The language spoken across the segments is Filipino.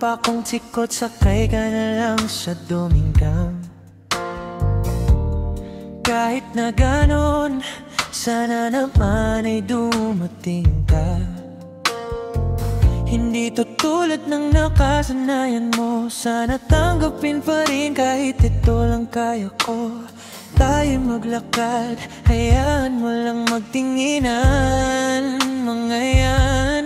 pa kong tikot, sakay ka na lang sa Domingang. Kahit na ganon, sana naman ay dumating ka. Hindi to tulad ng nakasanayan mo, sana tanggapin pa rin kahit ito lang kaya ko. Tayo maglakad, hayaan mo lang magtinginan, mga yan.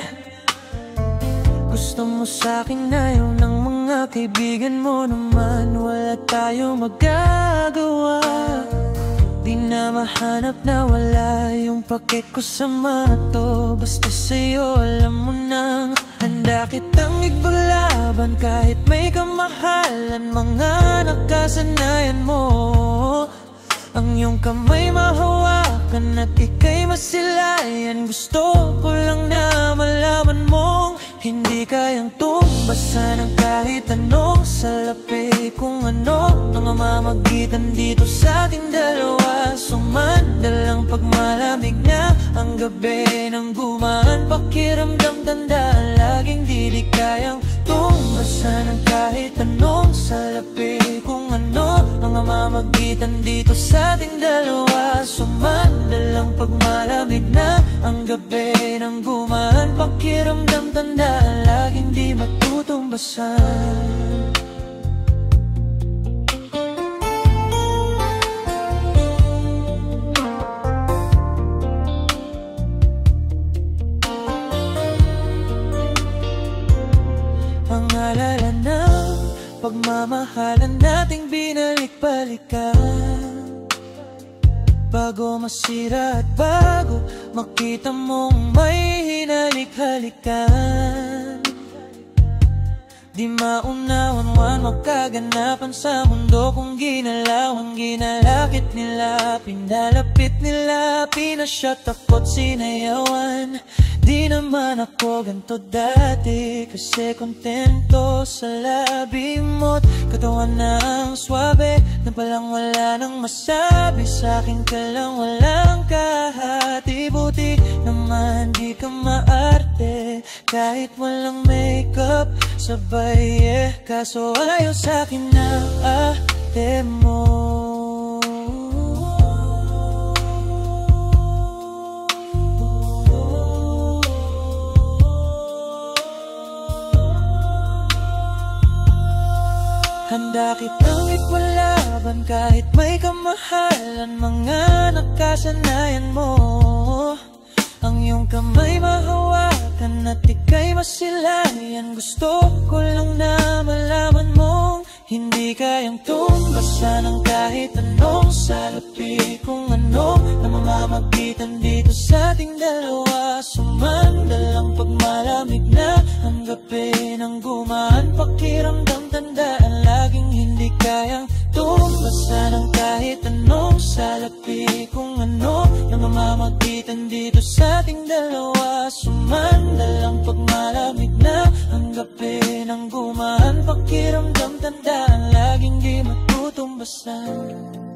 Gusto mo sa'kin ayaw ng mga kaibigan mo naman, wala tayong magagawa. Di na mahanap na wala yung pakit ko sa mato. Basta sa'yo alam mo nang handa kitang igpaglaban kahit may kamahalan, mga nakasanayan mo. Ang iyong kamay mahawakan at ika'y masilayan. Gusto ko lang na malaman mong hindi kayang tumbasan ng kahit anong salapi. Kung ano nang mamamagitan dito sa ating dalawa, sumandalang pag malamig na ang gabi nang gumaan, pakiramdam tanda laging di kayang tumbasan ng kahit anong salapi. Kung ano nang mamamagitan dito sa ating dalawa, sumandalang pag malamig na ang gabi nang gumaan, pakiramdam tanda laging di matutumbasan. Ang alala ng pagmamahalan nating binalik-balikan, bago masira at bago makita mong may hinalik-halikan. Di maunawang magkaganapan sa mundo kung ginalawan, ginalakit nila, pinalapit nila, pinasyat ako't sinayawan. Di naman ako ganito dati, kasi kontento sa labi mo't katawan na ang swabe, na palang wala nang masabi, sa'kin ka lang walang kahati. Buti naman di ka maarte, kahit walang makeup sabay kaso ayaw sa'kin na ate mo. Handa kitang ipalaban kahit may kamahalan, mga nakasanayan mo. Ang iyong kamay mahawakan at ika'y masilayan. Gusto ko lang na malaman mong hindi kayang tumbasan ng kahit anong salapi. Kung ano na mamamagitan dito sa ating dalawa, sumandalang pag malamig na ang gabi nang gumaan, pakiramdam tandaan laging hindi kayang tumbasan ng kahit anong salapi. Kung ano na mamamagitan dito sa ating dalawa, sumandalang pag malamig na ang gabi nang gumaan, pakiramdam tandaan laging di matutumbasan.